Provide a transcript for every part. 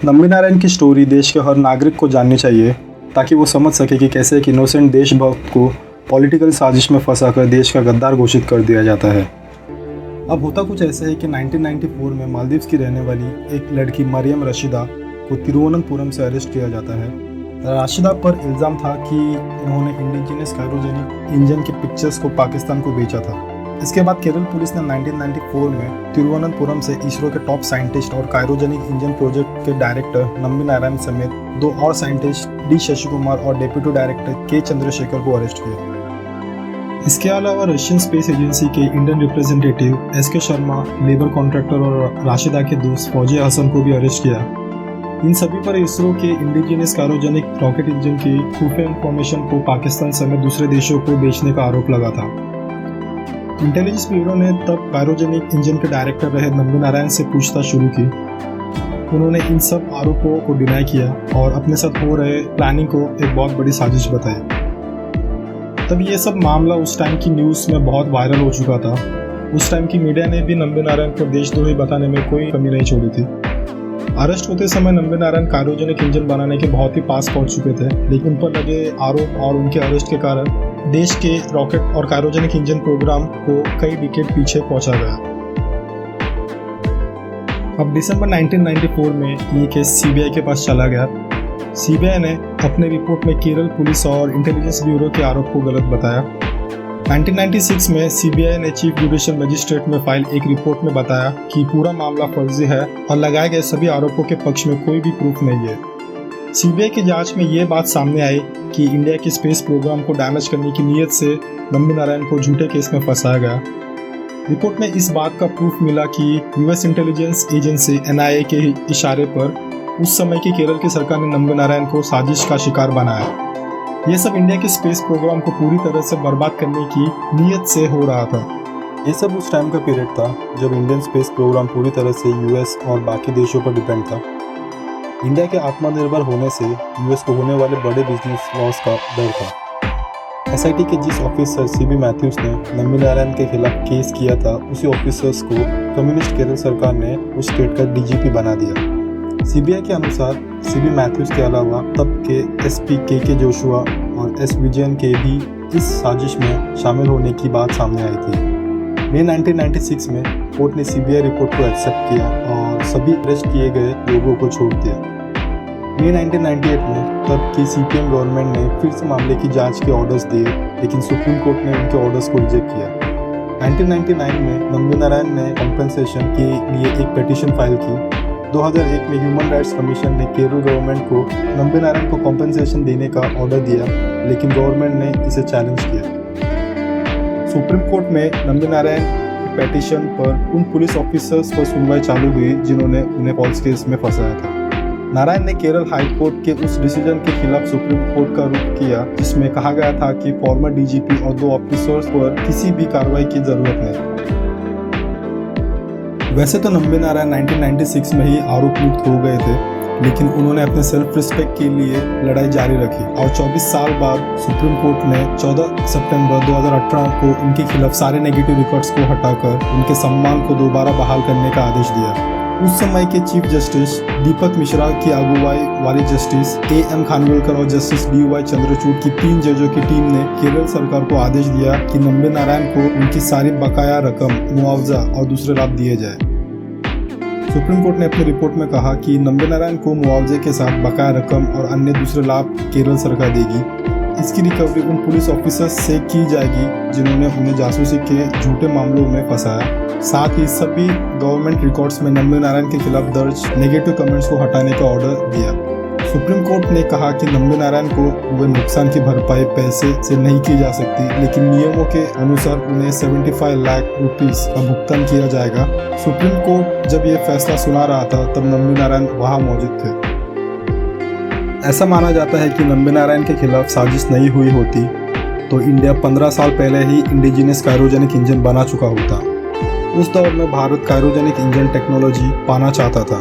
नम्बी नारायण की स्टोरी देश के हर नागरिक को जाननी चाहिए ताकि वो समझ सके कि कैसे एक इनोसेंट देशभक्त को पॉलिटिकल साजिश में फंसाकर देश का गद्दार घोषित कर दिया जाता है। अब होता कुछ ऐसा है कि 1994 में मालदीव्स की रहने वाली एक लड़की मरियम रशीदा को तिरुवनंतपुरम से अरेस्ट किया जाता है। राशिदा पर इल्ज़ाम था कि उन्होंने इंडिजिनस क्रायोजेनिक इंजन के पिक्चर्स को पाकिस्तान को बेचा था। इसके बाद केरल पुलिस ने 1994 में तिरुवनंतपुरम से इसरो के टॉप साइंटिस्ट और क्रायोजेनिक इंजन प्रोजेक्ट के डायरेक्टर नम्बी नारायण समेत 2 और साइंटिस्ट डी शशि कुमार और डेप्यूटी डायरेक्टर के चंद्रशेखर को अरेस्ट किया। इसके अलावा रशियन स्पेस एजेंसी के Indian representative SK. Sharma, labour contractor और राशिदा के दोस्त फौजी हसन को भी अरेस्ट किया। इन सभी पर इसरो के इंडिजिनस क्रायोजेनिक रॉकेट इंजन की खुफिया इंफॉर्मेशन को पाकिस्तान समेत दूसरे देशों को बेचने का आरोप लगा था। इंटेलिजेंस ब्यूरो ने तब क्रायोजेनिक इंजन के डायरेक्टर रहे नम्बी नारायण से पूछताछ शुरू की। उन्होंने इन सब आरोपों को डिनाई किया और अपने साथ हो रहे प्लानिंग को एक बहुत बड़ी साजिश बताई। तब ये सब मामला उस टाइम की न्यूज़ में बहुत वायरल हो चुका था। उस टाइम की मीडिया ने भी नम्बी नारायण को देशद्रोही बताने में कोई कमी नहीं छोड़ी थी। अरेस्ट होते समय नम्बी नारायण क्रायोजेनिक इंजन बनाने के बहुत ही पास पहुंच चुके थे, लेकिन उन पर लगे आरोप और उनके अरेस्ट के कारण देश के रॉकेट और क्रायोजेनिक इंजन प्रोग्राम को कई डिकेड पीछे पहुंचा गया। अब दिसंबर 1994 में ये केस सीबीआई के पास चला गया। सीबीआई ने अपने रिपोर्ट में केरल पुलिस और इंटेलिजेंस ब्यूरो के आरोप को गलत बताया। 1996 में सीबीआई ने चीफ जुडिशियल मजिस्ट्रेट में फाइल एक रिपोर्ट में बताया कि पूरा मामला फर्जी है और लगाए गए सभी आरोपों के पक्ष में कोई भी प्रूफ नहीं है। सीबीआई की जांच में ये बात सामने आई कि इंडिया के स्पेस प्रोग्राम को डैमेज करने की नीयत से नम्बी नारायण को झूठे केस में फंसाया गया। रिपोर्ट में इस बात का प्रूफ मिला कि यूएस इंटेलिजेंस एजेंसी एनआईए के इशारे पर उस समय की केरल की सरकार ने नम्बी नारायण को साजिश का शिकार बनाया। ये सब इंडिया के स्पेस प्रोग्राम को पूरी तरह से बर्बाद करने की नीयत से हो रहा था। ये सब उस टाइम का पीरियड था जब इंडियन स्पेस प्रोग्राम पूरी तरह से यूएस और बाकी देशों पर डिपेंड था। इंडिया के आत्मनिर्भर होने से यूएस को होने वाले बड़े बिजनेस लॉस का डर था। एसआईटी के जिस ऑफिसर सीबी मैथ्यूज ने नम्बी नारायण के खिलाफ केस किया था, उसी ऑफिसर्स को कम्युनिस्ट केरल सरकार ने उस स्टेट का डीजीपी बना दिया। सीबीआई के अनुसार सीबी मैथ्यूज के अलावा तब के एसपी के जोशुआ और एस विजयन के भी इस साजिश में शामिल होने की बात सामने आई थी। मई 1996 में कोर्ट ने सीबीआई रिपोर्ट को एक्सेप्ट किया और सभी अरेस्ट किए गए लोगों को छोड़ दिया। मई 1998 में तब की सीपीएम गवर्नमेंट ने फिर से मामले की जांच के ऑर्डर्स दिए, लेकिन सुप्रीम कोर्ट ने उनके ऑर्डर्स को रिजेक्ट किया। 1999 में नम्बी नारायण ने कॉम्पेंसेशन के लिए एक पिटीशन फाइल की। 2001 में ह्यूमन राइट्स कमीशन ने केरल गवर्नमेंट को नम्बी नारायण को कॉम्पेंसेशन देने का ऑर्डर दिया, लेकिन गवर्नमेंट ने इसे चैलेंज किया। सुप्रीम कोर्ट में नम्बी नारायण की पिटीशन पर उन पुलिस ऑफिसर्स पर सुनवाई चालू हुई जिन्होंने उन्हें फॉल्स केस में फंसाया था। नारायण ने केरल हाई कोर्ट के उस डिसीजन के खिलाफ सुप्रीम कोर्ट का रुख किया जिसमें कहा गया था कि फॉर्मर डीजीपी और 2 ऑफिसर्स पर किसी भी कार्रवाई की जरूरत नहीं। वैसे तो नम्बी नारायण 1996 में ही आरोप मुक्त हो गए थे, लेकिन उन्होंने अपने सेल्फ रिस्पेक्ट के लिए लड़ाई जारी रखी और 24 साल बाद सुप्रीम कोर्ट ने 14 सितंबर 2018 को उनके खिलाफ सारे नेगेटिव रिकॉर्ड्स को हटाकर उनके सम्मान को दोबारा बहाल करने का आदेश दिया। उस समय के चीफ जस्टिस दीपक मिश्रा की अगुवाई वाली जस्टिस एएम खानविलकर और जस्टिस डीवाई चंद्रचूड़ की 3 जजों की टीम ने केरल सरकार को आदेश दिया कि नम्बी नारायण को उनकी सारी बकाया रकम, मुआवजा और दूसरे लाभ दिए जाए। सुप्रीम कोर्ट ने अपनी रिपोर्ट में कहा कि नम्बी नारायण को मुआवजे के साथ बकाया रकम और अन्य दूसरे लाभ केरल सरकार देगी। इसकी रिकवरी उन पुलिस ऑफिसर्स से की जाएगी जिन्होंने उन्हें जासूसी के झूठे मामलों में फंसाया। साथ ही सभी गवर्नमेंट रिकॉर्ड्स में नम्बी नारायण के खिलाफ दर्ज नेगेटिव कमेंट्स को हटाने का ऑर्डर दिया। सुप्रीम कोर्ट ने कहा कि नम्बी नारायण को हुए नुकसान की भरपाई पैसे से नहीं की जा सकती, लेकिन नियमों के अनुसार उन्हें 75 लाख रुपीस का भुगतान किया जाएगा। सुप्रीम कोर्ट जब ये फैसला सुना रहा था तब नम्बी नारायण वहां मौजूद थे। ऐसा माना जाता है कि नम्बी नारायण के खिलाफ साजिश नहीं हुई होती तो इंडिया 15 साल पहले ही इंडिजिनस क्रायोजेनिक इंजन बना चुका होता। उस दौर में भारत क्रायोजेनिक इंजन टेक्नोलॉजी पाना चाहता था।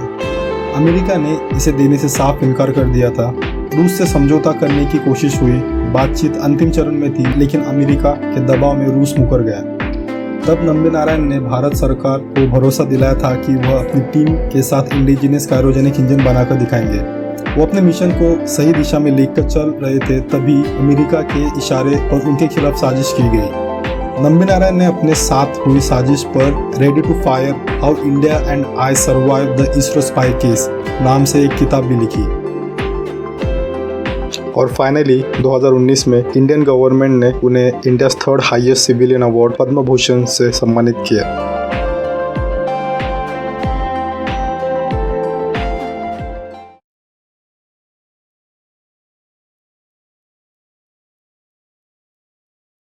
अमेरिका ने इसे देने से साफ इनकार कर दिया था। रूस से समझौता करने की कोशिश हुई, बातचीत अंतिम चरण में थी, लेकिन अमेरिका के दबाव में रूस मुकर गया। तब नम्बी नारायण ने भारत सरकार को भरोसा दिलाया था कि वह अपनी टीम के साथ इंडिजिनियस क्रायोजेनिक इंजन बनाकर दिखाएंगे। वो अपने मिशन को सही दिशा में लेकर चल रहे थे, तभी अमेरिका के इशारे पर उनके खिलाफ साजिश की गई। नम्बी नारायण ने अपने साथ हुई साजिश पर ready to fire how India and I survive the ISRO spy case नाम से एक किताब भी लिखी। और फाइनली 2019 में इंडियन गवर्नमेंट ने उन्हें India third highest civilian award Padma Bhushan से सम्मानित किया।